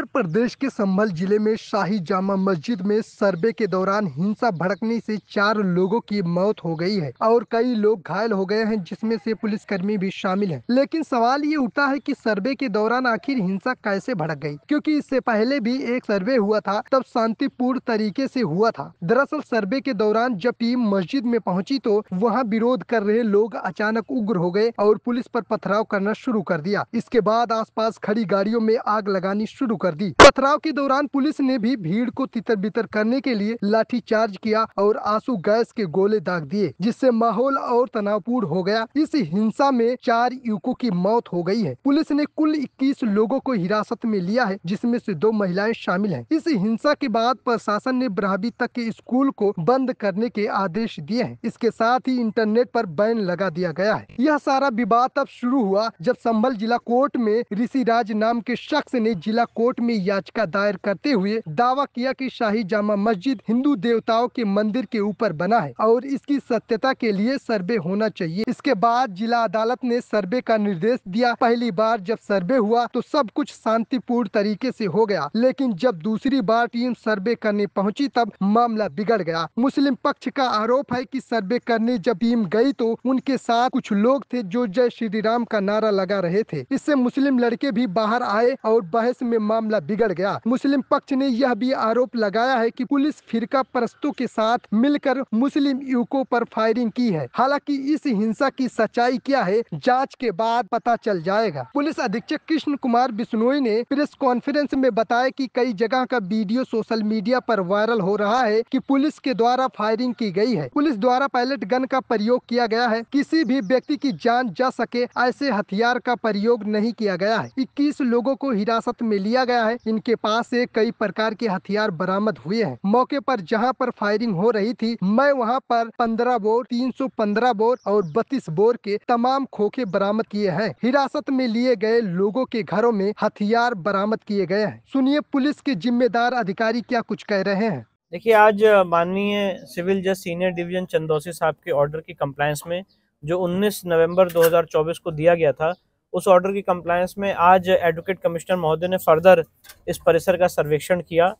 प्रदेश के संभल जिले में शाही जामा मस्जिद में सर्वे के दौरान हिंसा भड़कने से 4 लोगों की मौत हो गई है और कई लोग घायल हो गए हैं, जिसमें से पुलिसकर्मी भी शामिल हैं। लेकिन सवाल ये उठता है कि सर्वे के दौरान आखिर हिंसा कैसे भड़क गई, क्योंकि इससे पहले भी एक सर्वे हुआ था, तब शांतिपूर्ण तरीके से हुआ था। दरअसल सर्वे के दौरान जब टीम मस्जिद में पहुंची तो वहां विरोध कर रहे लोग अचानक उग्र हो गए और पुलिस पर पथराव करना शुरू कर दिया। इसके बाद आसपास खड़ी गाड़ियों में आग लगानी शुरू कर दी। पथराव के दौरान पुलिस ने भी भीड़ को तितर बितर करने के लिए लाठीचार्ज किया और आंसू गैस के गोले दाग दिए, जिससे माहौल और तनावपूर्ण हो गया। इस हिंसा में 4 युवकों की मौत हो गई है। पुलिस ने कुल 21 लोगों को हिरासत में लिया है, जिसमें से 2 महिलाएं शामिल हैं। इस हिंसा के बाद प्रशासन ने 12वीं तक के स्कूल को बंद करने के आदेश दिए हैं। इसके साथ ही इंटरनेट पर बैन लगा दिया गया है। यह सारा विवाद तब शुरू हुआ जब संभल जिला कोर्ट में ऋषिराज नाम के शख्स ने जिला कोर्ट में याचिका दायर करते हुए दावा किया कि शाही जामा मस्जिद हिंदू देवताओं के मंदिर के ऊपर बना है और इसकी सत्यता के लिए सर्वे होना चाहिए। इसके बाद जिला अदालत ने सर्वे का निर्देश दिया। पहली बार जब सर्वे हुआ तो सब कुछ शांतिपूर्ण तरीके से हो गया, लेकिन जब दूसरी बार टीम सर्वे करने पहुंची तब मामला बिगड़ गया। मुस्लिम पक्ष का आरोप है कि सर्वे करने जब टीम गई तो उनके साथ कुछ लोग थे जो जय श्री राम का नारा लगा रहे थे। इससे मुस्लिम लड़के भी बाहर आए और बहस में मामला बिगड़ गया। मुस्लिम पक्ष ने यह भी आरोप लगाया है कि पुलिस फिरका परस्तों के साथ मिलकर मुस्लिम युवकों पर फायरिंग की है। हालांकि इस हिंसा की सच्चाई क्या है, जांच के बाद पता चल जाएगा। पुलिस अधीक्षक कृष्ण कुमार बिश्नोई ने प्रेस कॉन्फ्रेंस में बताया कि कई जगह का वीडियो सोशल मीडिया पर वायरल हो रहा है कि पुलिस के द्वारा फायरिंग की गई है। पुलिस द्वारा पैलेट गन का प्रयोग किया गया है। किसी भी व्यक्ति की जान जा सके ऐसे हथियार का प्रयोग नहीं किया गया है। 21 लोगों को हिरासत में लिया गया है। इनके पास से कई प्रकार के हथियार बरामद हुए हैं। मौके पर जहां पर फायरिंग हो रही थी, मैं वहां पर 15 बोर, 315 बोर और 32 बोर के तमाम खोखे बरामद किए हैं। हिरासत में लिए गए लोगों के घरों में हथियार बरामद किए गए हैं। सुनिए पुलिस के जिम्मेदार अधिकारी क्या कुछ कह रहे हैं। देखिए, आज माननीय सिविल जज सीनियर डिवीजन चंदौसी साहब के ऑर्डर की कंप्लायंस में जो 19 नवंबर 2024 को दिया गया था, उस ऑर्डर की कंप्लायंस में आज एडवोकेट कमिश्नर महोदय ने फर्दर इस परिसर का सर्वेक्षण किया।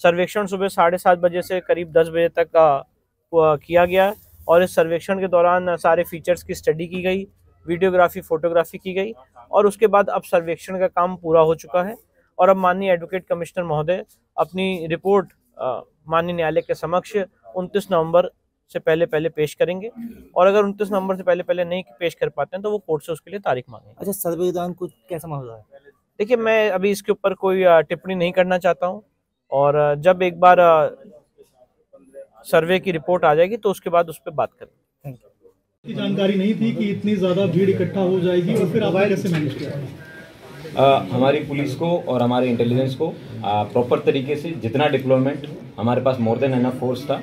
सर्वेक्षण सुबह 7:30 बजे से करीब 10 बजे तक किया गया और इस सर्वेक्षण के दौरान सारे फीचर्स की स्टडी की गई, वीडियोग्राफी, फोटोग्राफी की गई और उसके बाद अब सर्वेक्षण का काम पूरा हो चुका है और अब माननीय एडवोकेट कमिश्नर महोदय अपनी रिपोर्ट माननीय न्यायालय के समक्ष 29 नवंबर से पहले पेश करेंगे और अगर 29 नवंबर से पहले नहीं पेश कर पाते हैं तो वो कोर्ट से उसके लिए तारीख मांगेंगे। अच्छा, सर्वे के दौरान कुछ कैसा मामला है? देखिए, मैं अभी इसके ऊपर कोई टिप्पणी नहीं करना चाहता हूं और जब एक बार सर्वे की रिपोर्ट आ जाएगी तो उसके बाद उस पर बात करेंगे। की जानकारी नहीं थी कि इतनी ज्यादा भीड़ इकट्ठा हो जाएगी और फिर आपने कैसे मैनेज किया? हमारी पुलिस को और हमारे इंटेलिजेंस को प्रॉपर तरीके से जितना डिप्लॉयमेंट हमारे पास मोर देन एनफ फोर्स था,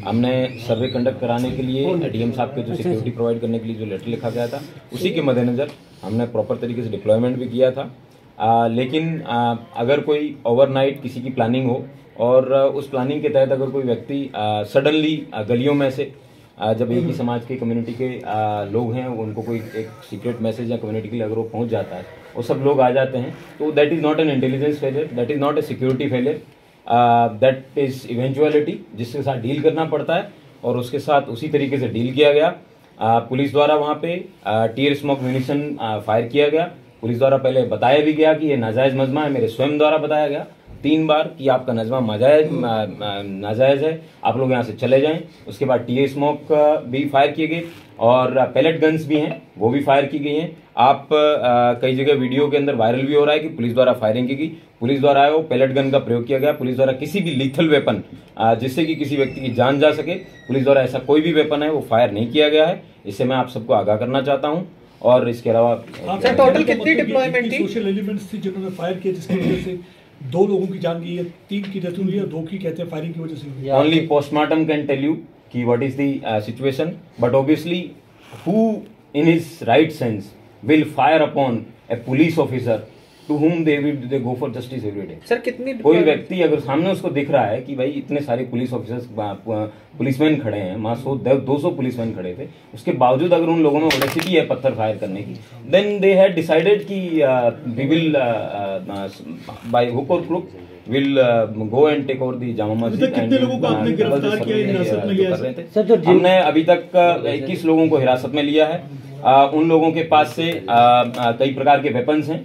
हमने सर्वे कंडक्ट कराने के लिए डीएम साहब के जो सिक्योरिटी प्रोवाइड करने के लिए जो लेटर लिखा गया था, उसी के मद्देनज़र हमने प्रॉपर तरीके से डिप्लॉयमेंट भी किया था। लेकिन अगर कोई ओवरनाइट किसी की प्लानिंग हो और उस प्लानिंग के तहत अगर कोई व्यक्ति सडनली गलियों में से जब एक ही समाज के कम्युनिटी के लोग हैं, उनको कोई एक सीक्रेट मैसेज या कम्युनिटी के लिए अगर वो पहुंच जाता है, वो सब लोग आ जाते हैं, तो that is not an intelligence failure, that is not a security failure, that is eventuality जिसके साथ डील करना पड़ता है और उसके साथ उसी तरीके से डील किया गया। पुलिस द्वारा वहाँ पे टीयर स्मोक म्यूनिशन फायर किया गया। पुलिस द्वारा पहले बताया भी गया कि ये नाजायज़ मजमा है, मेरे स्वयं द्वारा बताया गया 3 बार कि आपका नजमा नाजायज है, आप लोग यहाँ से चले जाएं। उसके बाद टीयर स्मोक भी फायर किए गए और पैलेट गन्स भी हैं, वो भी फायर की गई हैं। आप कई जगह वीडियो के अंदर वायरल भी हो रहा है कि पुलिस द्वारा फायरिंग की गई, पुलिस द्वारा वो पैलेट गन का प्रयोग किया गया, पुलिस द्वारा किसी भी लीथल वेपन जिससे कि किसी व्यक्ति की जान जा सके, पुलिस द्वारा ऐसा कोई भी वेपन है वो फायर नहीं किया गया है। इससे मैं आप सबको आगाह करना चाहता हूँ। और इसके अलावा टोटल कितनी डिप्लॉयमेंट थी? सोशल एलिमेंट्स थी जिन्होंने फायर किया, जिसकी वजह से 2 लोगों की जान गई है, 3 की डेथ हुई है, 2 की कहते हैं फायरिंग की वजह से। Only postmortem can tell you कि what is the situation, but obviously who in his right sense will fire upon a police officer to whom they go for justice every day. Sir कितनी कोई व्यक्ति अगर सामने उसको दिख रहा है कि भाई इतने सारे पुलिस ऑफिसर्स पुलिसमैन खड़े हैं, वहां 200 पुलिसमैन खड़े थे, उसके बावजूद अगर उन लोगों में ऑडेसिटी है पत्थर फायर करने की, देन दे हैड डिसाइडेड कि वी विल बाय हुक और crook will go and take over the Jama Masjid. कितने लोगों को आपने गिरफ्तार किया, हिरासत में लिया है? हमने अभी तक 21 लोगों को हिरासत में लिया है। उन लोगों के पास से कई प्रकार के वेपन्स हैं,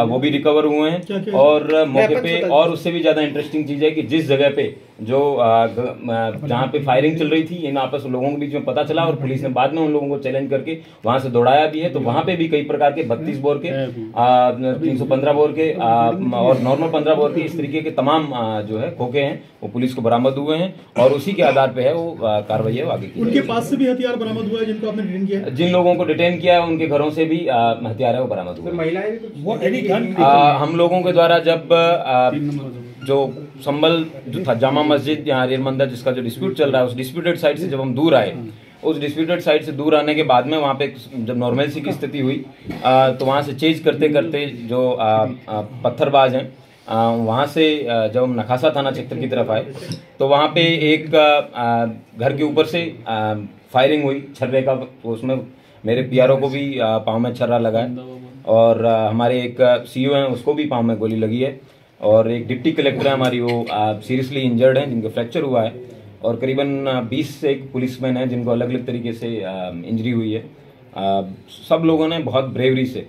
वो भी रिकवर हुए हैं। और मौके पे और उससे भी ज्यादा इंटरेस्टिंग चीज है कि जिस जगह पे जो जहाँ पे फायरिंग चल रही थी, इन आपस लोगों के बीच में पता चला और पुलिस ने बाद में उन लोगों को चैलेंज करके वहां से दौड़ाया भी है। तो वहां पे भी कई प्रकार के 32 बोर के 315 बोर के और नॉर्मल 15 बोर के इस तरीके के तमाम जो है खोखे हैं वो पुलिस को बरामद हुए हैं और उसी के आधार पे है वो कार्रवाई है आगे की। उनके पास से भी हथियार बरामद हुआ है जिनको आपने डिटेन किया है? जिन लोगों को डिटेन किया है उनके घरों से भी हथियार है वो बरामद हुए। महिलाएं भी कुछ हम लोगों के द्वारा जब जो संभल जो था जामा मस्जिद यहाँ रेल मंदिर जिसका जो डिस्प्यूट चल रहा है, उस डिस्प्यूटेड साइट से जब हम दूर आए, उस डिस्प्यूटेड साइट से दूर आने के बाद में वहाँ पे जब नॉर्मलसी की स्थिति हुई तो वहाँ से चेज करते करते जो पत्थरबाज हैं वहाँ से जब हम नखासा थाना क्षेत्र की तरफ आए तो वहाँ पे एक घर के ऊपर से फायरिंग हुई छर्रे का। उसमें मेरे पीआरओ को भी पाँव में छर्रा लगा है और हमारे एक सीईओ हैं उसको भी पाँव में गोली लगी है और एक डिप्टी कलेक्टर है हमारी वो सीरियसली इंजर्ड हैं जिनको फ्रैक्चर हुआ है और करीबन 20 से एक पुलिसमैन हैं जिनको अलग अलग तरीके से इंजरी हुई है। सब लोगों ने बहुत ब्रेवरी से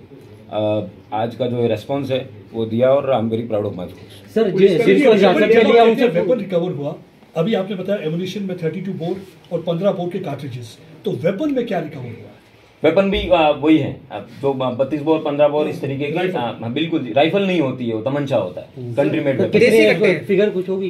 आज का जो रेस्पॉन्स है वो दिया और I am very proud of my force. Sir जिसको हिरासत में लिया उनसे वेपन रिकवर हुआ। अभी आपने बताया एमुनिशन में 32 बोर और 15 बोर के कार्ट्रिजेस, तो वेपन में क्या रिकवर हुआ? वेपन भी वही है जो 32 बोर 15 बोर इस तरीके की बिल्कुल राइफल नहीं होती है, वो तमंचा होता है कंट्री मेड वेपन। फिगर कुछ होगी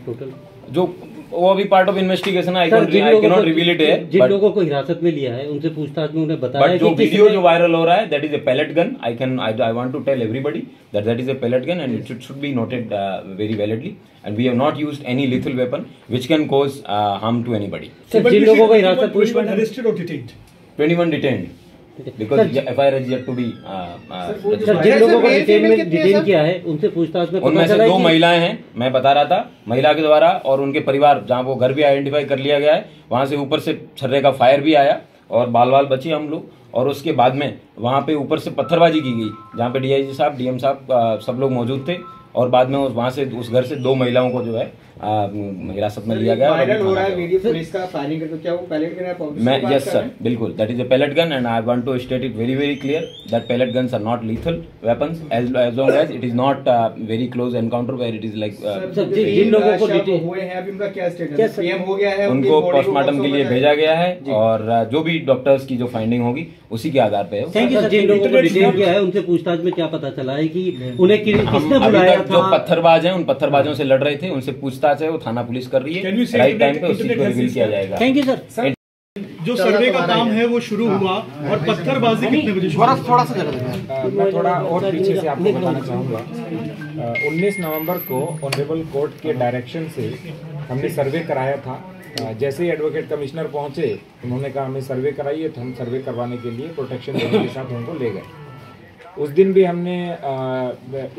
टोटल जो वो अभी part of investigation I can not reveal it है। जिन लोगों को हिरासत में लिया है उनसे पूछताछ में उन्हें बताया बट जो वीडियो जो वायरल हो रहा है that is a pellet gun. I want to tell everybody that is a pellet gun and it should be noted very validly and we have not used any lethal weapon which can cause harm to anybody. जिन लोगों को हिरासत में arrested और detained 21 detained because FIR is yet to be sir जिन लोगों को detain किया है उनसे पूछताछ में उनमें से 2 महिलाएं हैं, मैं बता रहा था, महिला के द्वारा और उनके परिवार जहां वो घर भी आइडेंटिफाई कर लिया गया है, वहां से ऊपर से छर्रे का फायर भी आया और बाल बाल बची हम लोग और उसके बाद में वहां पे ऊपर से पत्थरबाजी की गई जहां पे DIG साहब DM साहब सब लोग मौजूद थे और बाद में वहां से उस घर से 2 महिलाओं को जो है हिरासत में लिया गया। वायरल हो रहा है वीडियो पुलिस का फायरिंग करके, क्या वो पैलेट गन है? मैं यस सर बिल्कुल that is a pellet gun and I want to state it very very clear that pellet guns are not lethal weapons as long as it is not very close encounter where it is like. जिन लोगों को detain हुए हैं अभी उनका क्या status है? PM हो गया है, उनको पोस्टमार्टम के लिए भेजा गया है और जो भी डॉक्टर्स की जो फाइंडिंग होगी उसी के आधार पे है। जिन लोगों को डिटेन किया है उनसे पूछताछ में क्या पता चला है कि उन्हें किसने बुलाया था? जो पत्थरबाज हैं उन पत्थरबाजों से लड़ रहे थे उनसे पूछताछ है वो थाना पुलिस कर रही है, राइट टाइम पे उस चीज को रिवील किया जाएगा। Thank you sir. जो सर्वे का काम है वो शुरू हुआ और पत्थरबाजी कितने बजे शुरू हुई? थोड़ा सा जगह मैं थोड़ा और पीछे से आपको बताना चाहूँगा। 19 नवंबर को ऑनरेबल कोर्ट के डायरेक्शन से हमने सर्वे कराया था। जैसे ही एडवोकेट कमिश्नर पहुंचे उन्होंने कहा हमें सर्वे कराइए, तो हम सर्वे करवाने के लिए प्रोटेक्शन देने के साथ उनको ले गए। उस दिन भी हमने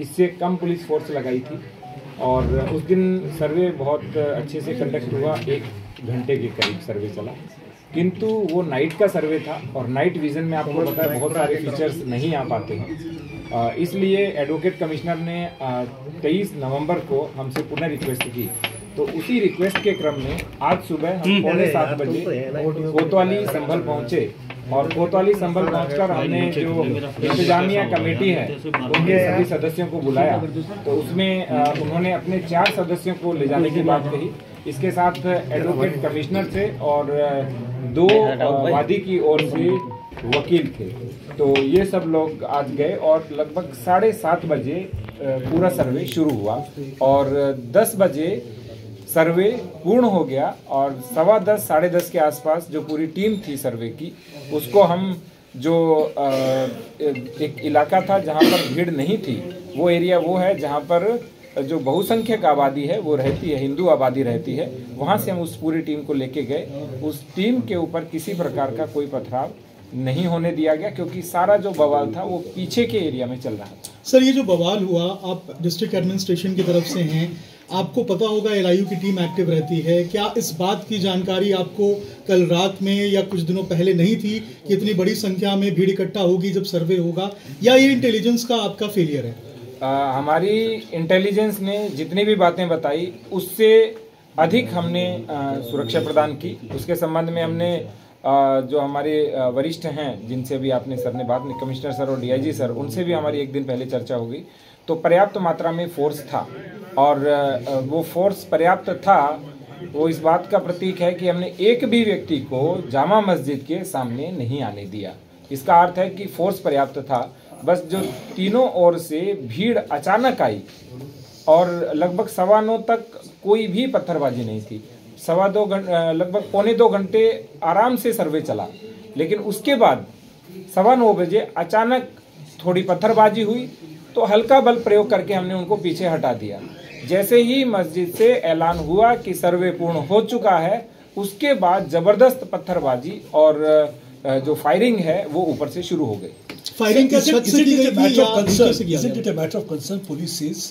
इससे कम पुलिस फोर्स लगाई थी और उस दिन सर्वे बहुत अच्छे से कंडक्ट हुआ, 1 घंटे के करीब सर्वे चला, किंतु वो नाइट का सर्वे था और नाइट विजन में आपको पता है बहुत सारे फीचर्स नहीं आ पाते हैं। इसलिए एडवोकेट कमिश्नर ने 23 नवंबर को हमसे पुनः रिक्वेस्ट की, तो उसी रिक्वेस्ट के क्रम में आज सुबह हम 7:45 बजे कोतवाली संभल पहुंचे और कोतवाली संभल पहुंचकर हमने जो इंतजामिया कमेटी है उनके सभी सदस्यों को बुलाया, तो उसमें उन्होंने अपने 4 सदस्यों को ले जाने की बात कही। इसके साथ एडवोकेट कमिश्नर थे और 2 वादी की ओर से वकील थे, तो ये सब लोग आज गए और लगभग 7:30 बजे पूरा सर्वे शुरू हुआ और 10 बजे सर्वे पूर्ण हो गया और 10:15 साढ़े 10 के आसपास जो पूरी टीम थी सर्वे की उसको हम जो एक इलाका था जहां पर भीड़ नहीं थी, वो एरिया वो है जहां पर जो बहुसंख्यक आबादी है वो रहती है, हिंदू आबादी रहती है, वहां से हम उस पूरी टीम को लेके गए। उस टीम के ऊपर किसी प्रकार का कोई पथराव नहीं होने दिया गया, क्योंकि सारा जो बवाल था वो पीछे के एरिया में चल रहा था। सर, ये जो बवाल हुआ, आप डिस्ट्रिक्ट एडमिनिस्ट्रेशन की तरफ से हैं, आपको पता होगा एलआईयू की टीम एक्टिव रहती है, क्या इस बात की जानकारी आपको कल रात में या कुछ दिनों पहले नहीं थी कि इतनी बड़ी संख्या में भीड़ इकट्ठा होगी जब सर्वे होगा, या ये इंटेलिजेंस का आपका फेलियर है? हमारी इंटेलिजेंस ने जितनी भी बातें बताई उससे अधिक हमने सुरक्षा प्रदान की। उसके संबंध में हमने जो हमारे वरिष्ठ हैं, जिनसे भी आपने सर ने बात में, कमिश्नर सर और डीआईजी सर, उनसे भी हमारी एक दिन पहले चर्चा हो गई। तो पर्याप्त मात्रा में फोर्स था, और वो फोर्स पर्याप्त था, वो इस बात का प्रतीक है कि हमने एक भी व्यक्ति को जामा मस्जिद के सामने नहीं आने दिया। इसका अर्थ है कि फोर्स पर्याप्त था। बस जो तीनों ओर से भीड़ अचानक आई और लगभग 9:15 तक कोई भी पत्थरबाजी नहीं थी। 2.25 घंटे, लगभग 2.25 घंटे आराम से सर्वे चला, लेकिन उसके बाद 9:15 बजे अचानक थोड़ी पत्थरबाजी हुई, तो हल्का बल प्रयोग करके हमने उनको पीछे हटा दिया। जैसे ही मस्जिद से ऐलान हुआ कि सर्वे पूर्ण हो चुका है, उसके बाद जबरदस्त पत्थरबाजी और जो फायरिंग है वो ऊपर से शुरू हो गई। फायरिंग का छत से की गई थी या नीचे से किया? Isn't it a matter of concern? Police says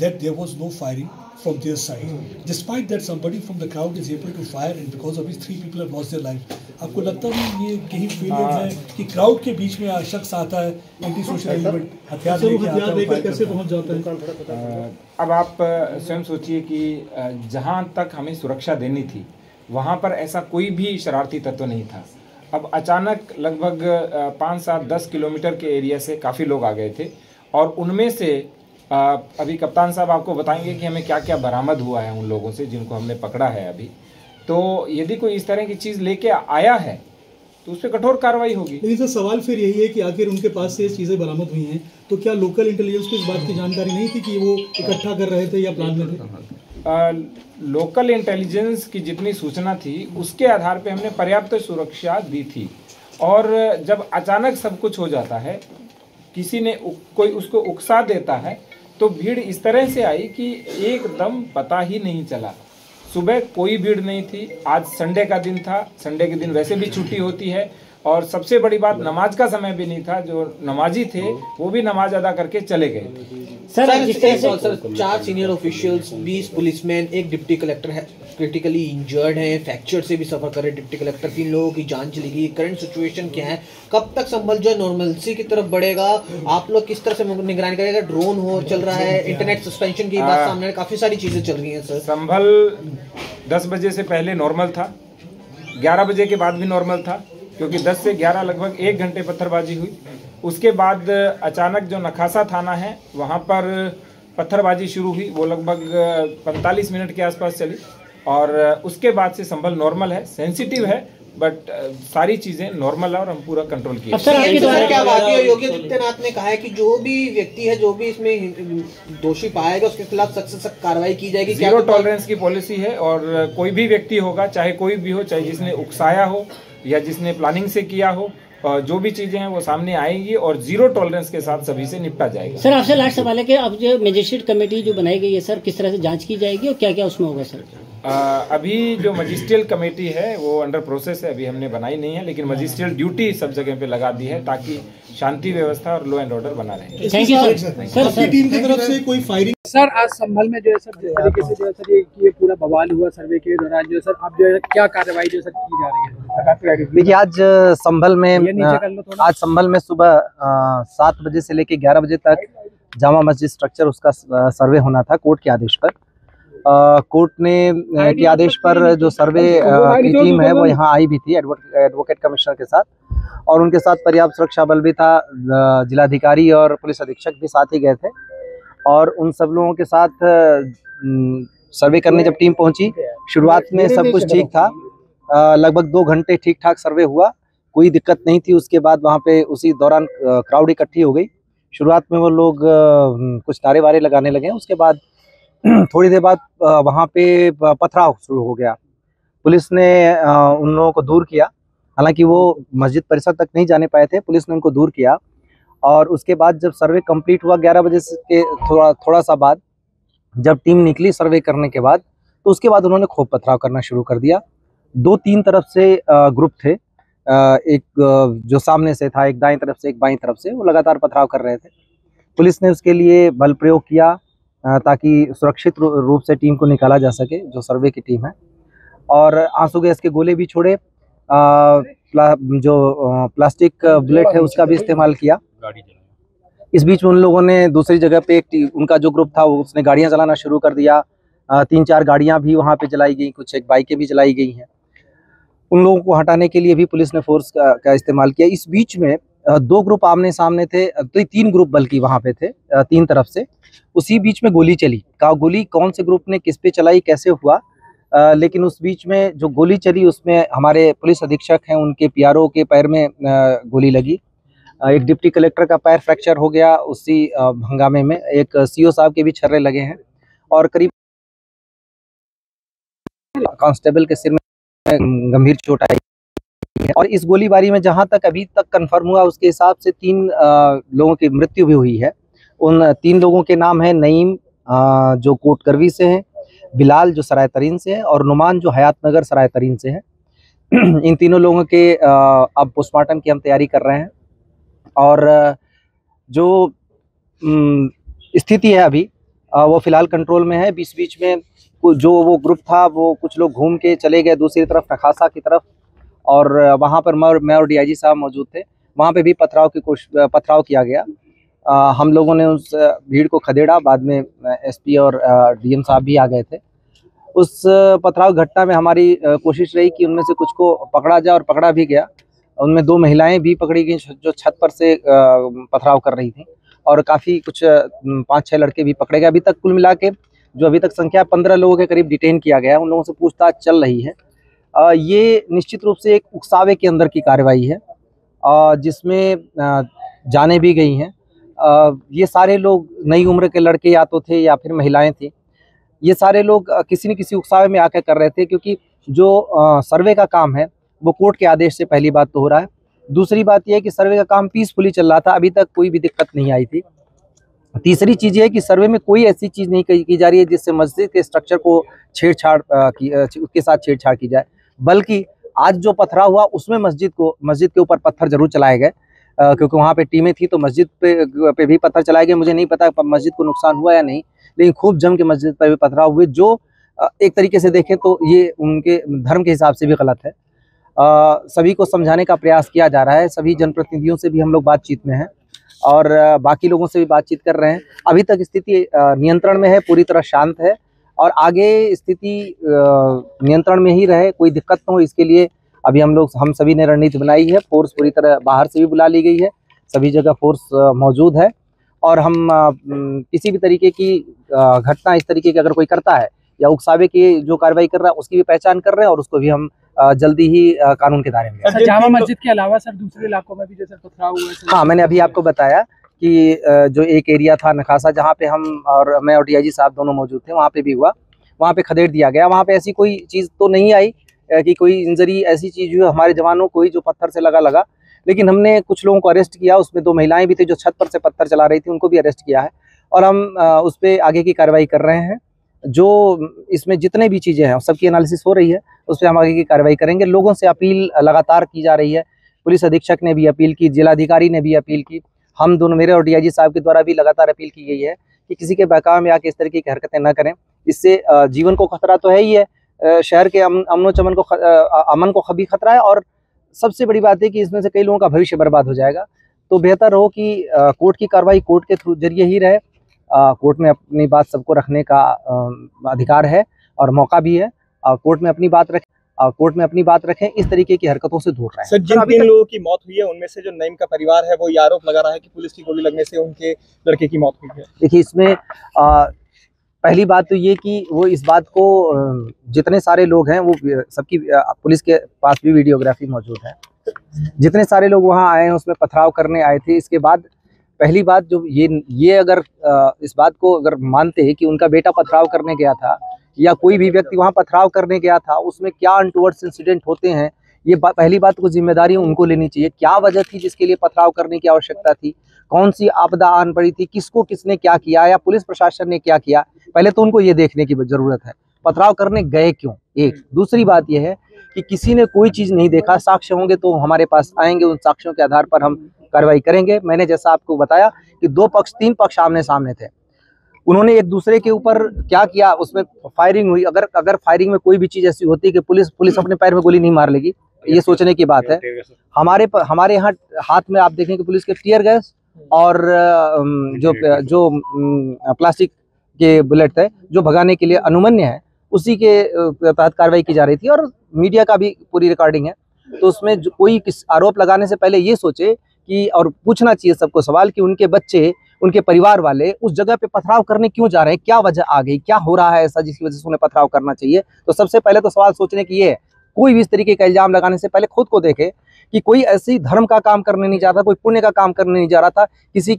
that there was no firing from their side, despite that somebody from the crowd is able to fire, and because of which 3 people have lost their life. आपको लगता नहीं ये कहीं failure है कि crowd के बीच में शख्स आता है, एंटी सोशल एलिमेंट हथियार लेकर कैसे पहुंच जाता है? अब आप स्वयं सोचिए कि जहां तक हमें सुरक्षा देनी थी वहां पर ऐसा कोई भी शरारती तत्व नहीं था। अब अचानक लगभग 5-7-10 किलोमीटर के एरिया से काफ़ी लोग आ गए थे, और उनमें से अभी कप्तान साहब आपको बताएंगे कि हमें क्या क्या बरामद हुआ है उन लोगों से जिनको हमने पकड़ा है अभी। तो यदि कोई इस तरह की चीज़ लेके आया है तो उस पर कठोर कार्रवाई होगी। लेकिन सर, सवाल फिर यही है कि आखिर उनके पास से ये चीज़ें बरामद हुई हैं, तो क्या लोकल इंटेलिजेंस को इस बात की जानकारी नहीं थी कि वो इकट्ठा कर रहे थे या प्लान में थे? लोकल इंटेलिजेंस की जितनी सूचना थी उसके आधार पे हमने पर्याप्त सुरक्षा दी थी, और जब अचानक सब कुछ हो जाता है, किसी ने कोई उसको उकसा देता है, तो भीड़ इस तरह से आई कि एकदम पता ही नहीं चला। सुबह कोई भीड़ नहीं थी। आज संडे का दिन था, संडे के दिन वैसे भी छुट्टी होती है, और सबसे बड़ी बात नमाज का समय भी नहीं था। जो नमाजी थे वो भी नमाज अदा करके चले गए। सर 4 सीनियर ऑफिशियल्स, 20 पुलिसमैन, एक डिप्टी कलेक्टर है क्रिटिकली इंजर्ड हैं, फ्रैक्चर से भी सफर कर रहे डिप्टी कलेक्टर, 3 लोगों की जान चली गई। करंट सिचुएशन क्या है? कब तक संभल जो नॉर्मलसी की तरफ बढ़ेगा? आप लोग किस तरह से निगरानी करेगा? ड्रोन हो चल रहा है, इंटरनेट सस्पेंशन की बात सामने, काफी सारी चीजें चल रही हैं सर। संभल 10 बजे से पहले नॉर्मल था, 11 बजे के बाद भी नॉर्मल था, क्योंकि 10 से 11 लगभग 1 घंटे पत्थरबाजी हुई। उसके बाद अचानक जो नखासा थाना है वहाँ पर पत्थरबाजी शुरू हुई, वो लगभग 45 मिनट के आसपास चली, और उसके बाद से संभल नॉर्मल है, सेंसिटिव है, बट सारी चीजें नॉर्मल है और हम पूरा कंट्रोल किए। क्या बात है? योगी आदित्यनाथ ने कहा है कि जो भी व्यक्ति है, जो भी इसमें दोषी पाएगा उसके खिलाफ सख्त से सख्त कार्रवाई की जाएगी। जीरो टॉलरेंस की पॉलिसी है, और कोई भी व्यक्ति होगा, चाहे कोई भी हो, चाहे जिसने उकसाया हो या जिसने प्लानिंग से किया हो, जो भी चीजें हैं वो सामने आएंगी, और जीरो टॉलरेंस के साथ सभी से निपटा जाएगा। सर, आपसे लास्ट सवाल है कि अब जो मजिस्ट्रेट कमेटी जो बनाई गई है सर, किस तरह से जांच की जाएगी और क्या क्या उसमें होगा सर? अभी जो मजिस्ट्रियल कमेटी है वो अंडर प्रोसेस है, अभी हमने बनाई नहीं है, लेकिन मजिस्ट्रियल ड्यूटी सब जगह पे लगा दी है ताकि शांति व्यवस्था और लॉ एंड ऑर्डर बना रहे। Thank you sir. आपकी टीम की तरफ से कोई फायरिंग? सर, आज संभल में जो है सर, जिस तरीके से जो है सर ये पूरा बवाल हुआ सर्वे के दौरान, जो है सर अब जो है क्या कार्रवाई जो सर की जा रही है? देखिए, आज संभल में सुबह 7 बजे से लेकर 11 बजे तक जामा मस्जिद स्ट्रक्चर उसका सर्वे होना था कोर्ट के आदेश पर। कोर्ट ने के आदेश पर जो सर्वे की टीम है वो यहाँ आई भी थी एडवोकेट कमिश्नर के साथ, और उनके साथ पर्याप्त सुरक्षा बल भी था। जिलाधिकारी और पुलिस अधीक्षक भी साथ ही गए थे, और उन सब लोगों के साथ सर्वे करने जब टीम पहुंची, शुरुआत में सब कुछ ठीक था, लगभग 2 घंटे ठीक ठाक सर्वे हुआ, कोई दिक्कत नहीं थी। उसके बाद वहाँ पे उसी दौरान क्राउड इकट्ठी हो गई। शुरुआत में वो लोग कुछ नारे वारे लगाने लगे, उसके बाद थोड़ी देर बाद वहाँ पे पथराव शुरू हो गया। पुलिस ने उन लोगों को दूर किया, हालांकि वो मस्जिद परिसर तक नहीं जाने पाए थे, पुलिस ने उनको दूर किया। और उसके बाद जब सर्वे कंप्लीट हुआ 11 बजे के थोड़ा सा बाद, जब टीम निकली सर्वे करने के बाद, तो उसके बाद उन्होंने खूब पथराव करना शुरू कर दिया। 2-3 तरफ से ग्रुप थे एक जो सामने से था, एक दाएं तरफ से एक बाईं तरफ से, वो लगातार पथराव कर रहे थे। पुलिस ने उसके लिए बल प्रयोग किया ताकि सुरक्षित रूप से टीम को निकाला जा सके, जो सर्वे की टीम है, और आंसू गैस के गोले भी छोड़े, जो प्लास्टिक बुलेट है उसका भी इस्तेमाल किया। इस बीच में उन लोगों ने दूसरी जगह पे उनका जो ग्रुप था वो उसने गाड़ियां चलाना शुरू कर दिया। 3-4 गाड़ियां भी वहां पे जलाई गई, कुछ एक बाइकें भी जलाई गई हैं। उन लोगों को हटाने के लिए भी पुलिस ने फोर्स का इस्तेमाल किया। इस बीच में 2 ग्रुप आमने सामने थे, तो 3 ग्रुप बल्कि वहां पे थे 3 तरफ से। उसी बीच में गोली चली। गोली कौन से ग्रुप ने किस पे चलाई, कैसे हुआ, लेकिन उस बीच में जो गोली चली उसमें हमारे पुलिस अधीक्षक हैं, उनके पीआरओ के पैर में गोली लगी। एक डिप्टी कलेक्टर का पैर फ्रैक्चर हो गया उसी हंगामे में। एक सीओ साहब के भी छर्रे लगे हैं और करीब कांस्टेबल के सिर में गंभीर चोट आई है। और इस गोलीबारी में जहां तक अभी तक कंफर्म हुआ उसके हिसाब से 3 लोगों की मृत्यु भी हुई है। उन 3 लोगों के नाम है नईम जो कोट करवी से है, बिलाल जो सराय तरीन से है, और नुमान जो हयात नगर सराय तरीन से है। इन तीनों लोगों के अब पोस्टमार्टम की हम तैयारी कर रहे हैं। और जो स्थिति है अभी वो फिलहाल कंट्रोल में है। बीच बीच में जो वो ग्रुप था वो कुछ लोग घूम के चले गए दूसरी तरफ नखासा की तरफ, और वहाँ पर मैं और डीआईजी साहब मौजूद थे। वहाँ पे भी पथराव किया गया। हम लोगों ने उस भीड़ को खदेड़ा। बाद में एसपी और डीएम साहब भी आ गए थे। उस पथराव घटना में हमारी कोशिश रही कि उनमें से कुछ को पकड़ा जाए, और पकड़ा भी गया। उनमें 2 महिलाएं भी पकड़ी गई जो छत पर से पथराव कर रही थी, और काफ़ी कुछ 5-6 लड़के भी पकड़े गए। अभी तक कुल मिला के जो अभी तक संख्या 15 लोगों के करीब डिटेन किया गया है। उन लोगों से पूछताछ चल रही है। ये निश्चित रूप से एक उकसावे के अंदर की कार्रवाई है जिसमें जाने भी गई हैं। ये सारे लोग नई उम्र के लड़के या तो थे या फिर महिलाएं थी। ये सारे लोग किसी न किसी उकसावे में आकर कर रहे थे, क्योंकि जो सर्वे का काम है वो कोर्ट के आदेश से पहली बात तो हो रहा है। दूसरी बात यह है कि सर्वे का काम पीसफुली चल रहा था, अभी तक कोई भी दिक्कत नहीं आई थी। तीसरी चीज़ ये है कि सर्वे में कोई ऐसी चीज़ नहीं की जा रही है जिससे मस्जिद के स्ट्रक्चर को उसके साथ छेड़छाड़ की जाए, बल्कि आज जो पथराव हुआ उसमें मस्जिद के ऊपर पत्थर जरूर चलाए गए, क्योंकि वहाँ पे टीमें थी तो मस्जिद पे भी पत्थर चलाए गए। मुझे नहीं पता मस्जिद को नुकसान हुआ या नहीं, लेकिन खूब जम के मस्जिद पर भी पथराव हुए, जो एक तरीके से देखें तो ये उनके धर्म के हिसाब से भी गलत है। सभी को समझाने का प्रयास किया जा रहा है। सभी जनप्रतिनिधियों से भी हम लोग बातचीत में हैं और बाकी लोगों से भी बातचीत कर रहे हैं। अभी तक स्थिति नियंत्रण में है, पूरी तरह शांत है, और आगे स्थिति नियंत्रण में ही रहे, कोई दिक्कत न हो, इसके लिए अभी हम सभी ने रणनीति बनाई है। फोर्स पूरी तरह बाहर से भी बुला ली गई है, सभी जगह फोर्स मौजूद है, और हम किसी भी तरीके की घटना इस तरीके की अगर कोई करता है या उकसावे की जो कार्रवाई कर रहा है उसकी भी पहचान कर रहे हैं, और उसको भी हम जल्दी ही कानून के दायरे में। सर, जामा मस्जिद के अलावा सर दूसरे इलाकों में भी जैसे पथराव हुआ है? हाँ, मैंने अभी आपको बताया कि जो एक एरिया था नखासा, जहाँ पे मैं और डीआईजी साहब दोनों मौजूद थे, वहाँ पे भी हुआ, वहाँ पे खदेड़ दिया गया। वहाँ पे ऐसी कोई चीज़ तो नहीं आई कि कोई इंजरी ऐसी चीज़ हुई हमारे जवानों को ही जो पत्थर से लगा, लेकिन हमने कुछ लोगों को अरेस्ट किया। उसमें 2 महिलाएं भी थी जो छत पर से पत्थर चला रही थी, उनको भी अरेस्ट किया है, और हम उस पर आगे की कार्रवाई कर रहे हैं। जो इसमें जितने भी चीज़ें हैं सबकी एनालिसिस हो रही है, उस पर हम आगे की कार्रवाई करेंगे। लोगों से अपील लगातार की जा रही है, पुलिस अधीक्षक ने भी अपील की, जिलाधिकारी ने भी अपील की, हम दोनों मेरे और डीआईजी साहब के द्वारा भी लगातार अपील की गई है कि किसी के बहकावे में आके इस तरीके की हरकतें न करें। इससे जीवन को खतरा तो है ही है, शहर के अमन को भी खतरा है, और सबसे बड़ी बात है कि इसमें से कई लोगों का भविष्य बर्बाद हो जाएगा। तो बेहतर हो कि कोर्ट की कार्रवाई कोर्ट के जरिए ही रहे। कोर्ट में अपनी बात सबको रखने का अधिकार है और मौका भी है। कोर्ट में अपनी बात रखें, इस तरीके की हरकतों से दूर रहें। सर, जिन 3 लोगों की मौत हुई है उनमें से जो नईम का परिवार है वो ये आरोप लगा रहा है कि पुलिस की गोली लगने से उनके लड़के की मौत हुई है। देखिए, इसमें पहली बात तो ये कि वो इस बात को जितने सारे लोग हैं वो सबकी पुलिस के पास भी वीडियोग्राफी मौजूद है। जितने सारे लोग वहाँ आए हैं उसमें पथराव करने आए थे। इसके बाद पहली बात जो ये अगर इस बात को अगर मानते हैं कि उनका बेटा पथराव करने गया था या कोई भी व्यक्ति वहाँ पथराव करने गया था, उसमें क्या अनटुवर्ड्स इंसिडेंट होते हैं, ये पहली बात को जिम्मेदारी उनको लेनी चाहिए। क्या वजह थी जिसके लिए पथराव करने की आवश्यकता थी, कौन सी आपदा आन पड़ी थी, किसने क्या किया, या पुलिस प्रशासन ने क्या किया, पहले तो उनको ये देखने की जरूरत है। पथराव करने गए क्यों, एक। दूसरी बात यह है कि किसी ने कोई चीज नहीं देखा, साक्ष्य होंगे तो हमारे पास आएंगे, उन साक्ष्यों के आधार पर हम कार्रवाई करेंगे। मैंने जैसा आपको बताया कि 3 पक्ष आमने सामने थे, उन्होंने एक दूसरे के ऊपर क्या किया, उसमें फायरिंग हुई। अगर फायरिंग में कोई भी चीज ऐसी होती है कि पुलिस अपने पैर में गोली नहीं मार लेगी, ये सोचने की बात है। हमारे यहाँ हाथ में आप देखें कि पुलिस के टीयर गैस और जो प्लास्टिक के बुलेट थे जो भगाने के लिए अनुमन्य है, उसी के तहत कार्रवाई की जा रही थी और मीडिया का भी पूरी रिकॉर्डिंग है। तो उसमें कोई आरोप लगाने से पहले ये सोचे कि, और पूछना चाहिए सबको सवाल कि उनके बच्चे, उनके परिवार वाले उस जगह पे पथराव करने क्यों जा रहे हैं, क्या वजह आ गई, क्या हो रहा है ऐसा जिसकी वजह से उन्हें पथराव करना चाहिए। तो सबसे पहले तो सवाल सोचने की ये है, कोई भी इस तरीके का इल्जाम लगाने से पहले खुद को देखे कि कोई ऐसी धर्म का काम करने नहीं जा रहा था, कोई पुण्य का काम करने नहीं जा रहा था, किसी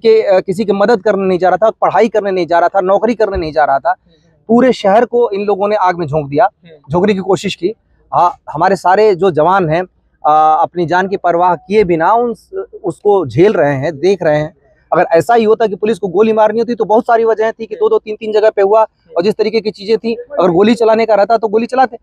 की मदद करने नहीं जा रहा था, पढ़ाई करने नहीं जा रहा था, नौकरी करने नहीं जा रहा था। पूरे शहर को इन लोगों ने आग में झोंक दिया, झोंकने की कोशिश की। हमारे सारे जो जवान हैं अपनी जान की परवाह किए बिना उसको झेल रहे हैं, देख रहे हैं। अगर ऐसा ही होता कि पुलिस को गोली मारनी होती तो बहुत सारी वजह थी कि 2-2, 3-3 जगह पे हुआ, और जिस तरीके की चीजें थी, अगर गोली चलाने का रहता तो गोली चलाते।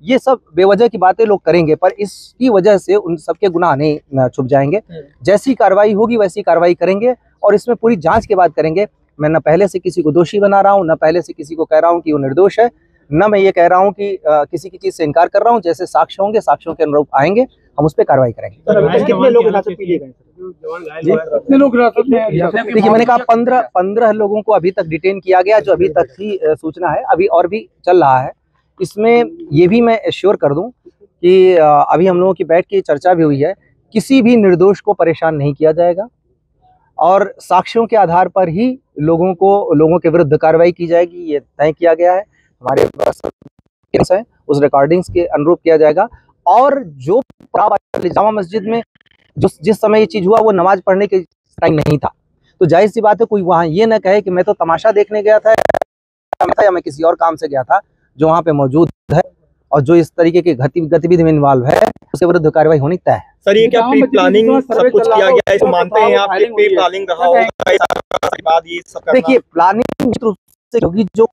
ये सब बेवजह की बातें लोग करेंगे, पर इसकी वजह से उन सबके गुनाह नहीं छुप जाएंगे। जैसी कार्रवाई होगी वैसी कार्रवाई करेंगे और इसमें पूरी जांच के बाद करेंगे। मैं न पहले से किसी को दोषी बना रहा हूँ, न पहले से किसी को कह रहा हूँ कि वो निर्दोष है, न मैं ये कह रहा हूँ कि किसी की चीज से इनकार कर रहा हूँ। जैसे साक्ष्य होंगे, साक्ष्यों के अनुरूप आएंगे, हम उस पर कार्रवाई करेंगे। कितने लोग हिरासत में लिए गए? देखिए, मैंने कहा 15 लोगों को अभी तक डिटेन किया गया, जो अभी तक ही सूचना है, अभी और भी चल रहा है। इसमें ये भी मैं एश्योर कर दूं कि अभी हम लोगों की बैठ के चर्चा भी हुई है, किसी भी निर्दोष को परेशान नहीं किया जाएगा और साक्ष्यों के आधार पर ही लोगों के विरुद्ध कार्रवाई की जाएगी, ये तय किया गया है। हमारे पास है, उस रिकॉर्डिंग्स के अनुरूप किया जाएगा। और जो जामा मस्जिद में जिस समय ये चीज हुआ वो नमाज पढ़ने के टाइम नहीं था, तो जाहिर सी बात है कोई वहां ये ना कहे कि मैं तो तमाशा देखने गया था या मैं किसी और काम से गया था। जो वहाँ पे मौजूद है और जो इस तरीके की गतिविधि में इन्वॉल्व है, उसके विरुद्ध कार्रवाई होनी तय है। सर, ये क्या प्री प्लानिंग सब कुछ किया गया है, मानते हैं आप कि प्री प्लानिंग रहा होगा? देखिए, प्लानिंग रूप से क्योंकि जो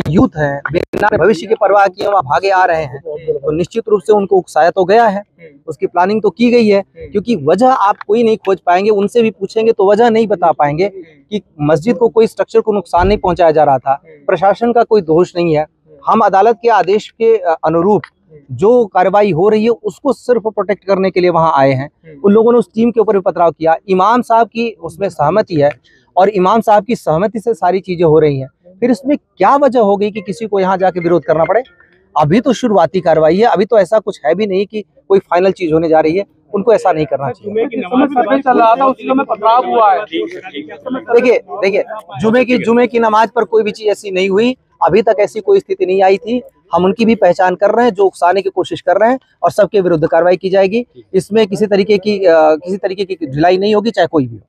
यूथ है बिना भविष्य की परवाह किए वहाँ भागे आ रहे हैं, तो निश्चित रूप से उनको उकसाया तो गया है, उसकी प्लानिंग तो की गई है। क्योंकि वजह आप कोई नहीं खोज पाएंगे, उनसे भी पूछेंगे तो वजह नहीं बता पाएंगे कि मस्जिद को कोई स्ट्रक्चर को नुकसान नहीं पहुंचाया जा रहा था, प्रशासन का कोई दोष नहीं है। हम अदालत के आदेश के अनुरूप जो कार्रवाई हो रही है उसको सिर्फ प्रोटेक्ट करने के लिए वहां आए हैं। उन लोगों ने उस टीम के ऊपर भी पथराव किया, इमाम साहब की उसमें सहमति है और इमाम साहब की सहमति से सारी चीजें हो रही हैं। फिर इसमें क्या वजह हो गई कि किसी को यहाँ जाके विरोध करना पड़े? अभी तो शुरुआती कार्रवाई है, अभी तो ऐसा कुछ है भी नहीं कि कोई फाइनल चीज होने जा रही है, उनको ऐसा नहीं करना चाहिए। देखिए, जुमे की नमाज पर कोई भी चीज ऐसी नहीं हुई, अभी तक ऐसी कोई स्थिति नहीं आई थी। हम उनकी भी पहचान कर रहे हैं जो उकसाने की कोशिश कर रहे हैं और सबके विरुद्ध कार्रवाई की जाएगी। इसमें किसी तरीके की ढिलाई नहीं होगी, चाहे कोई भी हो।